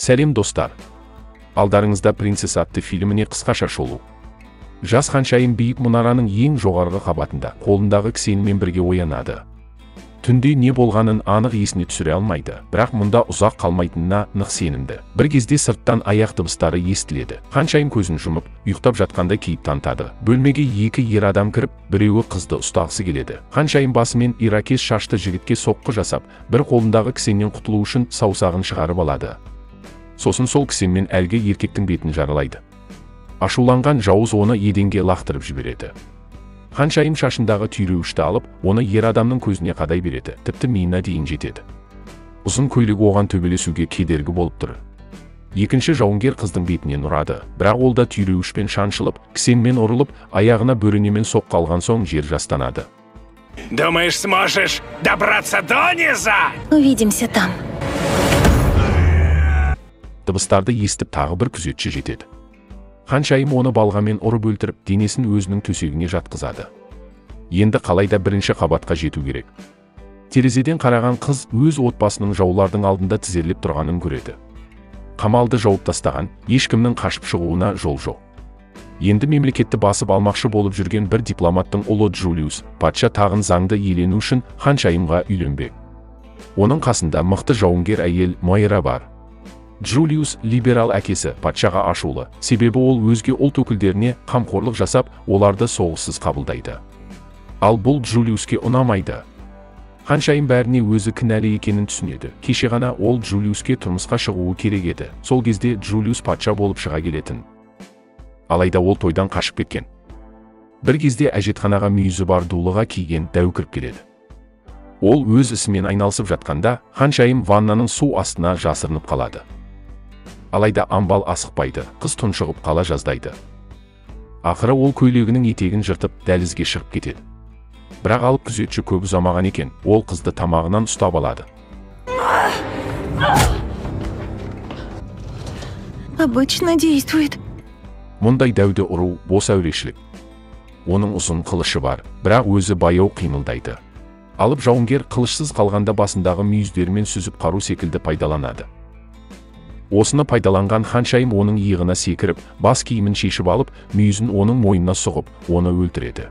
Сәлем достар. Алдарыңызда «Принцесс» атты фильміне қысқаша шолу. Жас ханшайым биік мұнараның ең жоғарғы қабатында қолындағы кісенмен бірге оянады. Түнде не болғанын анық есіне түсіре алмайды, бірақ мұнда ұзақ қалмайтынына нық сенімді. Бір кезде сырттан аяқ дыбыстары естіледі. Ханшайым көзін жұмып, ұйықтап жатқанда кейіп танытады. Бөлмеге екі ер адам кіріп, біреуі қызды ұстағысы келеді. Ханшайым басымен иракез шашты жігітке соққы жасап, бір қолындағы кісеннен құтылу үшін саусағын шығарып алады. Сосын сол кісенмен әлгі еркектің бетін жаралайды. Ашуланған жауыз оны еденге лақтырып жібереді. Ханшайым шашындағы түйреуішті алып, оны ер адамның көзіне қадай береді, тіпті миына дейін жетеді. Ұзын көйлегі оған төбелесуге кедергі болып тұр. Екінші жауынгер қыздың бетінен ұрады, бірақ ол да түйреуішпен шаншылып, кісенмен ұрылып, аяғына бөренемен соққы алған соң жер жастанады. Думаешь, сможешь добраться до низа? Увидимся там. Дыбыстарды естіп тағы бір күзетші жетеді. Ханшайым оны балғамен ұрып өлтіріп, денесін өзінің төсегіне жатқызады. Енді қалайда бірінші қабатқа жету керек. Терезеден қараған қыз өз отбасының жаулардың алдында тізерлеп тұрғанын көреді. Қамалды жауып тастаған, ешкімнің қашып шығуына жол жоқ. Енді мемлекетті басып алмақшы болып жүрген бір дипломаттың ұлы Джулиус, патша тағын заңды иелену үшін ханшайымға үйленбек. Оның қасында мықты жауынгер әйел Майра бар. Джулиус либерал әкесі, патшаға ашулы, себебі ол өзге ұлт өкілдеріне қамқорлық жасап, оларды соғыссыз қабылдайды. Ал бұл Джулиуске ұнамайды. Ханшайым бәріне өзі кінәлі екенін түсінеді. Кеше ғана ол Джулиуске тұрмысқа шығуы керек еді. Сол кезде Джулиус патша болып шыға келетін. Алайда ол тойдан қашып кеткен. Бір кезде әжетханаға мүйізі бар дулыға киген дәу кіріп келеді. Ол өз ісімен айналысып жатқанда, ханшайым ваннаның су астына жасырынып қалады. Алайда амбал асықпайды, қыз тұншығып қала жаздайды. Ақыры ол көйлегінің етегін жыртып дәлізге шығып кетеді. Бірақ алып күзетші көп ұзамаған екен, ол қызды тамағынан ұстап алады. Обычно действует. Мұндай дәуді ұру бос әурешілік. Оның ұзын қылышы бар, бірақ өзі баяу қимылдайды. Алып жауынгер қылышсыз қалғанда басындағы мүйіздермен сүзіп қару секілді пайдаланады. Осыны пайдаланған ханшайым оның иығына секіріп, бас киімін шешіп алып, мүйізін оның мойнына сұғып, оны өлтіреді.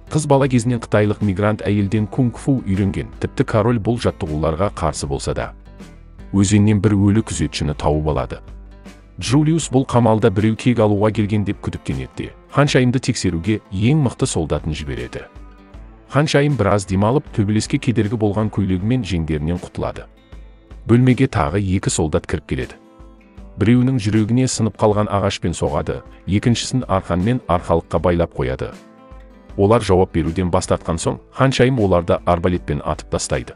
Қыз бала кезінен қытайлық мигрант әйелден кунг-фу үйренген, тіпті король бұл жаттығуларға қарсы болса да. Өзеннен бір өлі күзетшіні тауып алады. Джулиус бұл қамалда біреу кек алуға келген деп күдіктенеді. Ханшайымды тексеруге ең мықты солдатын жібереді. Ханшайым біраз демалып, төбелеске кедергі болған көйлегімен жеңдерінен құтылады. Бөлмеге тағы екі солдат кіріп келеді. Біреуінің жүрегіне сынып қалған ағашпен соғады, екіншісін арқанмен арқалыққа байлап қояды. Олар жауап беруден бас тартқан соң, ханшайым оларды арбалетпен атып тастайды.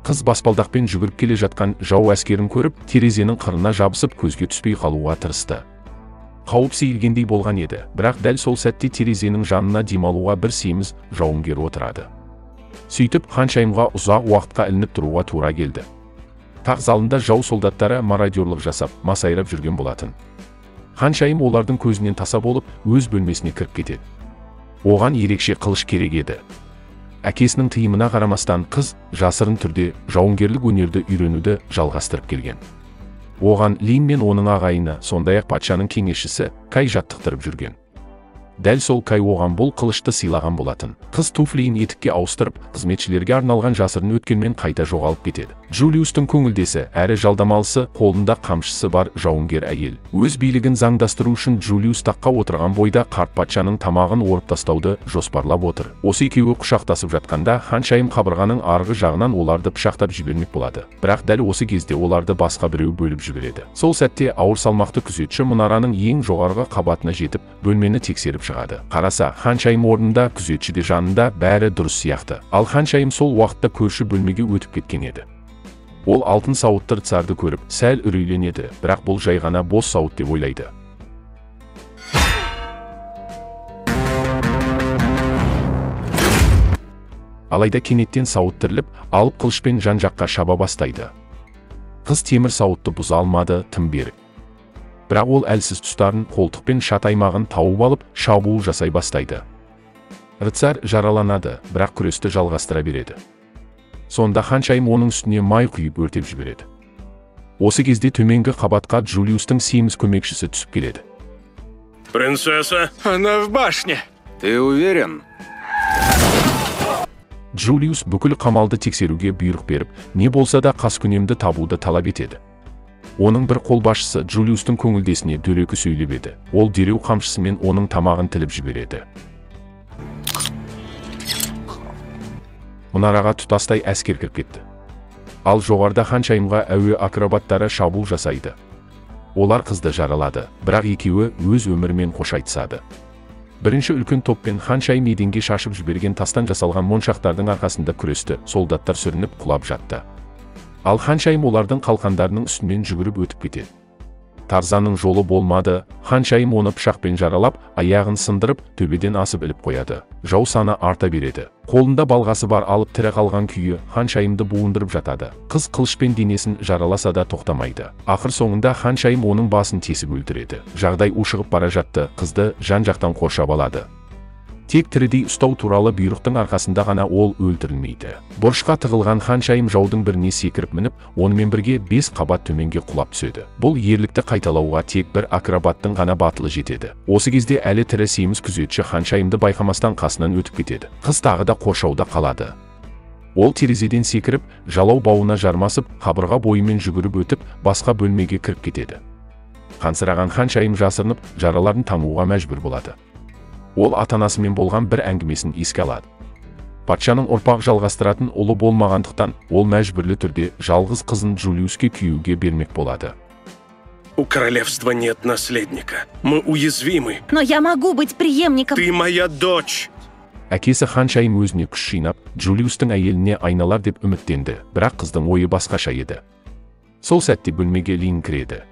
Қыз баспалдақпен жүгіріп келе жатқан жау әскерін көріп, терезенің қырына жабысып көзге түспей қалуға тырысты. Қауіп сейілгендей болған еді, бірақ дәл сол сәтте терезенің жанына демалуға бір семіз жауынгер отырады. Сөйтіп, ханшайымға ұзақ уақытқа ілініп тұруға тура келді. Тақ залында жау солдаттары мародерлық жасап, масайрап жүрген болатын. Ханшайым олардың көзінен таса болып, өз бөлмесіне кіріп кетеді. Оған ерекше қылыш керек еді. Әкесінің тыйымына қарамастан қыз жасырын түрде жауынгерлік өнерді үйренуді жалғастырып келген. Оған Лин мен оның ағайыны, сондай-ақ патшаның кеңесшісі Кай жаттықтырып жүрген. Дәл сол Кай оған бұл қылышты сыйлаған болатын. Қыз туфлиін етікке ауыстырып, қызметшілерге арналған жасырын өткенмен қайта жоғалып кетеді. Джулиустың көңілдесі, әрі жалдамалысы, қолында қамшысы бар жауынгер әйел. Өз билігін заңдастыру үшін Джулиус таққа отырған бойда қарт патшаның тамағын орып тастауды жоспарлап отыр. Осы екеуі құшақтасып жатқанда, ханшайым қабырғаның арғы жағынан оларды пышақтап жібермек болады. Бірақ дәл осы кезде оларды басқа біреу бөліп жібереді. Сол сәтте ауыр салмақты күзетші мұнараның ең жоғарғы қабатына жетіп, бөлмені тексеріп шығады. Қараса, ханшайым орнында, күзетші де жанында, бәрі дұрыс сияқты. Ал ханшайым сол уақытта көрші бөлмеге өтіп кеткен еді. Ол алтын сауытты царды көріп, сәл үрейленеді, бірақ бұл жай ғана бос сауыт деп ойлайды. Алайда кенеттен сауыт тіріліп, алып қылышпен жан-жаққа шаба бастайды. Қыз темір сауытты бұза алмады, тым берік. Бірақ ол әлсіз тұстарын, қолтықпен шат аймағын тауып алып, шабуыл жасай бастайды. Рыцарь жараланады, бірақ күресті жалғастыра береді. Сонда ханшайым оның үстіне май құйып өртеп жібереді. Осы кезде төменгі қабатқа Джулиустың семіз көмекшісі түсіп келеді. Принцесса, она в башне. Ты уверен? Джулиус бүкіл қамалды тексеруге бұйрық беріп, не болса да қаскүнемді табуды талап етеді. Оның бір қолбасшысы Джулиустың көңілдесіне дөрекі сөйлеп еді. Ол дереу қамшысымен оның тамағын тіліп жібереді. Мұнараға тұтастай әскер кіріп кетті. Ал жоғарда ханшайымға әуе акробаттары шабуыл жасайды. Олар қызды жаралады, бірақ екеуі өз өмірімен қош айтысады. Бірінші үлкен топпен ханшайым еденге шашып жіберген тастан жасалған моншақтардың арқасында күресті, солдаттар сүрініп құлап жатты. Ал ханшайым олардың қалқандарының үстінен жүгіріп өтіп кетеді. Тарзанның жолы болмады, ханшайым оны пышақпен жаралап, аяғын сындырып, төбеден асып іліп қояды. Жау саны арта береді. Қолында балғасы бар алып тірі қалған күйі ханшайымды буындырып жатады. Қыз қылышпен денесін жараласа да тоқтамайды. Ақыр соңында ханшайым оның басын тесіп өлтіреді. Жағдай ушығып бара жатты, қызды жан-жақтан қоршап алады. Тек тірідей ұстау туралы бұйрықтың арқасында ғана ол өлтірілмейді. Бұрышқа тығылған ханшайым жаудың біріне секіріп мініп, онымен бірге 5 қабат төменге құлап түседі. Бұл ерлікті қайталауға тек бір акробаттың ғана батылы жетеді. Осы кезде әлі тірі семіз күзетші ханшайымды байқамастан қасынан өтіп кетеді. Қыз тағы да қоршауда қалады. Ол терезеден секіріп, жалау бауына жармасып, қабырға бойымен жүгіріп өтіп, басқа бөлмеге кіріп кетеді. Қансыраған ханшайым жасырынып, жараларын таңуға мәжбүр болады. Ол ата-анасымен болған бір әңгімесін еске алады. Патшаның ұрпақ жалғастыратын ұлы болмағандықтан, ол мәжбүрлі түрде жалғыз қызын Джулиуске күйеуге бермек болады. У королевства нет наследника. Мы уязвимы. Но я могу быть преемником. Ты моя дочь. Әкесі ханшайым өзіне күш жинап, Джулиустың әйеліне айналар деп үміттенді, бірақ қыздың ойы басқаша еді. Сол сәтте бөлмеге Лин кіреді.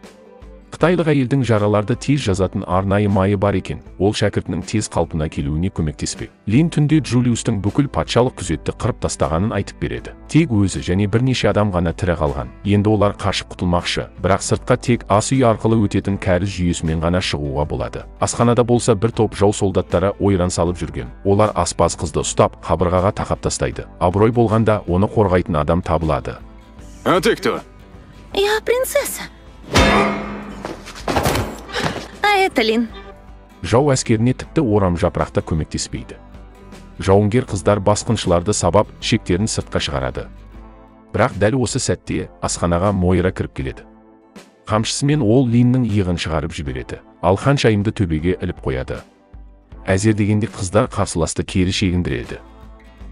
Қытайлық әйелдің жараларды тез жазатын арнайы майы бар екен, ол шәкіртінің тез қалпына келуіне көмектеспек. Лин түнде Джулиустың бүкіл патшалық күзетті қырып тастағанын айтып береді. Тек өзі және бірнеше адам ғана тірі қалған. Енді олар қашып құтылмақшы, бірақ сыртқа тек ас үй арқылы өтетін кәріз жүйесімен ғана шығуға болады. Асханада болса бір топ жау солдаттары ойран салып жүрген. Олар аспаз қызды ұстап, қабырғаға тақап тастайды. Абырой болғанда оны қорғайтын адам табылады. А ты кто? Я принцесса. А это Лин. Жау әскеріне тіпті орам жапырақта көмектеспейді. Жауынгер қыздар басқыншыларды сабап, шектерін сыртқа шығарады. Бірақ дәл осы сәтте асханаға Мойра кіріп келеді. Қамшысымен ол Линнің иығын шығарып жібереді, ал ханшайымды төбеге іліп қояды. Әзер дегенде қыздар қарсыласты кері шегіндіреді.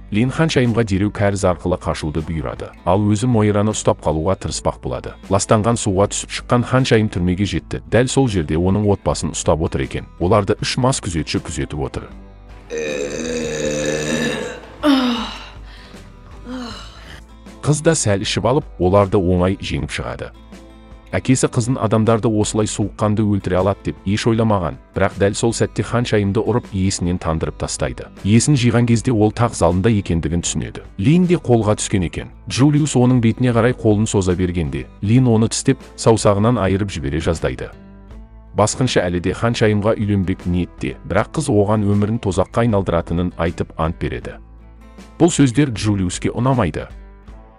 Лин ханшайымға дереу кәріз арқылы қашуды бұйырады, ал өзі Мойраны ұстап қалуға тырыспақ болады. Ластанған суға түсіп шыққан ханшайым түрмеге жетті. Дәл сол жерде оның отбасын ұстап отыр екен. Оларды 3 мас күзетші күзетіп отыр. Қыз да сәл ішіп алып, оларды оңай жеңіп шығады. Әкесі қызын адамдарды осылай суыққанды өлтіре алады деп еш ойламаған, бірақ дәл сол сәтте ханшайымды ұрып иесінен тандырып тастайды. Иесін жиған кезде ол тақ залында екендігін түсінеді. Лин де қолға түскен екен. Джулиус оның бетіне қарай қолын соза бергенде, Лин оны тістеп, саусағынан айырып жібере жаздайды. Басқыншы әлі де ханшайымға үйленбек ниетте, бірақ қыз оған өмірін тозаққа айналдыратынын айтып ант береді. Бұл сөздер Джулиуске ұнамайды.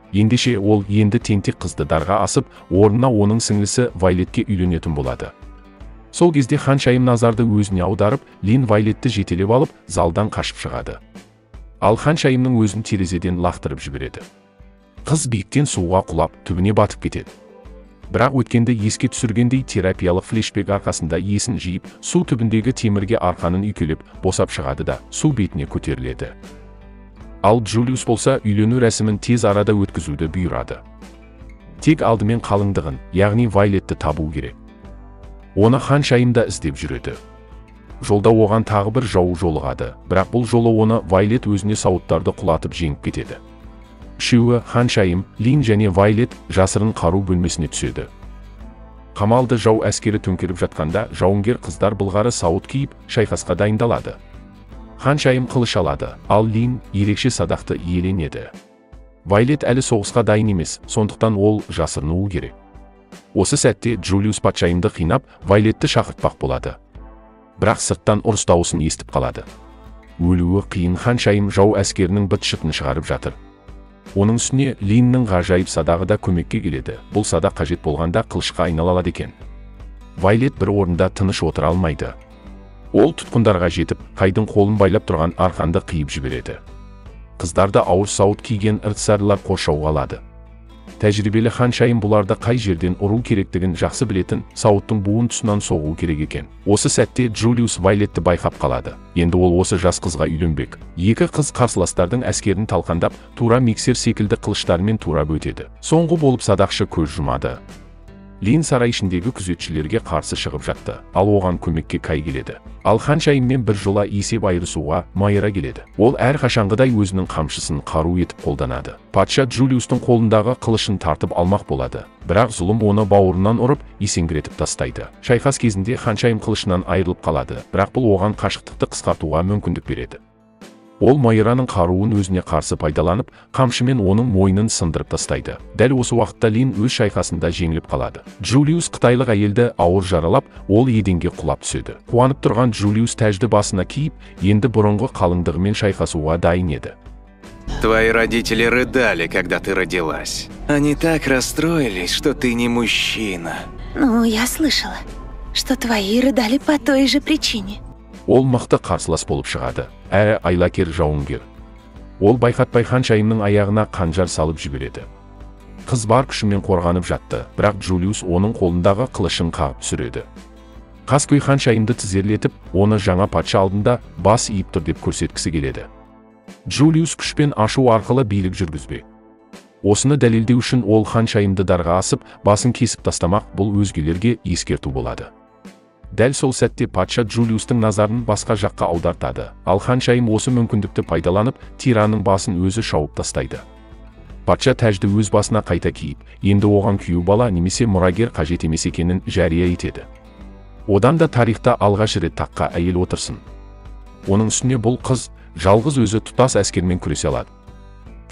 Ендеше ол енді тентек қызды дарға асып, орнына оның сіңлісі Вайлетке үйленетін болады. Сол кезде ханшайым назарды өзіне аударып, Лин Вайлетті жетелеп алып, залдан қашып шығады. Ал ханшайымның өзін терезеден лақтырып жібереді. Қыз биіктен суға құлап, түбіне батып кетеді. Бірақ өткенді еске түсіргендей терапиялық флешбек арқасында есін жиып, су түбіндегі темірге арқанын үйкелеп, босап шығады да су бетіне көтеріледі. Ал Джулиус болса үйлену рәсімін тез арада өткізуді бұйырады. Тек алдымен қалыңдығын, яғни Вайлетті табу керек. Оны ханшайымда іздеп жүреді. Жолда оған тағы бір жау жолығады, бірақ бұл жолы оны Вайлет өзіне сауыттарды құлатып жеңіп кетеді. Үшеуі, ханшайым, Лин және Вайлет жасырын қару бөлмесіне түседі. Қамалды жау әскері төңкеріп жатқанда, жауынгер қыздар былғары сауыт киіп, шайқасқа дайындалады. Ханшайым қылыш алады, ал Лин ерекше садақты иеленеді. Вайлет әлі соғысқа дайын емес, сондықтан ол жасырынуы керек. Осы сәтте Джулиус патшайымды қинап, Вайлетті шақыртпақ болады. Бірақ сырттан ұрыс дауысын естіп қалады. Өлуі қиын ханшайым жау әскерінің быт-шытын шығарып жатыр. Оның үстіне Линнің ғажайып садағы да көмекке келеді. Бұл садақ қажет болғанда қылышқа айнала алады екен. Вайлет бір орында тыныш отыра алмайды. Ол тұтқындарға жетіп, Кайдың қолын байлап тұрған арқанды қиып жібереді. Қыздарды ауыр сауыт киген ыртсарлар қоршауға алады. Тәжірибелі ханшайым бұларды қай жерден ұру керектігін жақсы білетін, сауыттың буын тұсынан соғу керек екен. Осы сәтте Джулиус Вайлетті байқап қалады. Енді ол осы жас қызға үйленбек. Екі қыз қарсыластардың әскерін талқандап, тура миксер секілді қылыштармен турап өтеді. Соңғы болып садақшы көз жұмады. Лин сарай ішіндегі күзетшілерге қарсы шығып жатты, ал оған көмекке Кай келеді. Ал ханшайыммен бір жола есеп айырысуға Майра келеді. Ол әрқашанғыдай өзінің қамшысын қару етіп қолданады. Патша Джулиустың қолындағы қылышын тартып алмақ болады, бірақ зұлым оны бауырынан ұрып, есеңгіретіп тастайды. Шайқас кезінде ханшайым қылышынан айырылып қалады, бірақ бұл оған қашықтықты қысқартуға мүмкіндік береді. Ол Майраның қаруын өзіне қарсы пайдаланып, қамшымен оның мойнын сындырып тастайды. Дәл осы уақытта Лин өз шайқасында жеңіліп қалады. Джулиус қытайлық әйелді ауыр жаралап, ол еденге құлап түседі. Қуанып тұрған Джулиус тәжді басына киіп, енді бұрынғы қалыңдығымен шайқасуға дайын еді. Твои родители рыдали, когда ты родилась. Они так расстроились, что ты не мужчина. Ну, я слышала, что твои рыдали по той же причине. Ол мықты қарсылас болып шығады, әрі айлакер жауынгер. Ол байқатпай ханшайымның аяғына қанжар салып жібереді. Қыз бар күшімен қорғанып жатты, бірақ Джулиус оның қолындағы қылышын қағып түсіреді. Қаскөй ханшайымды тізерлетіп, оны жаңа патша алдында бас иіп тұр деп көрсеткісі келеді. Джулиус күшпен ашу арқылы билік жүргізбек. Осыны дәлелдеу үшін ол ханшайымды дарға асып, басын кесіп тастамақ, бұл өзгелерге ескерту болады. Дәл сол сәтте патша Джулиустың назарын басқа жаққа аудартады, ал ханшайым осы мүмкіндікті пайдаланып, тираның басын өзі шауып тастайды. Патша тәжді өз басына қайта киіп, енді оған күйеу бала немесе мұрагер қажет емес екенін жария етеді. Одан да тарихта алғаш рет таққа әйел отырсын. Оның үстіне бұл қыз жалғыз өзі тұтас әскермен күресе алады.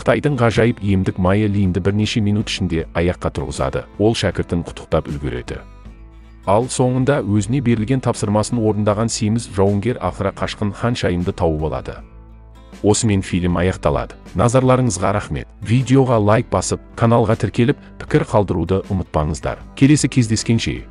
Қытайдың ғажайып емдік майы Линді бірнеше минут ішінде аяққа тұрғызады. Ол шәкіртін құттықтап үлгереді. Ал соңында өзіне берілген тапсырмасын орындаған семіз жауынгер ақыра қашқын ханшайымды тауып алады. Осымен фильм аяқталады. Назарларыңызға рахмет. Видеоға лайк басып, каналға тіркеліп, пікір қалдыруды ұмытпаңыздар. Келесі кездескенше.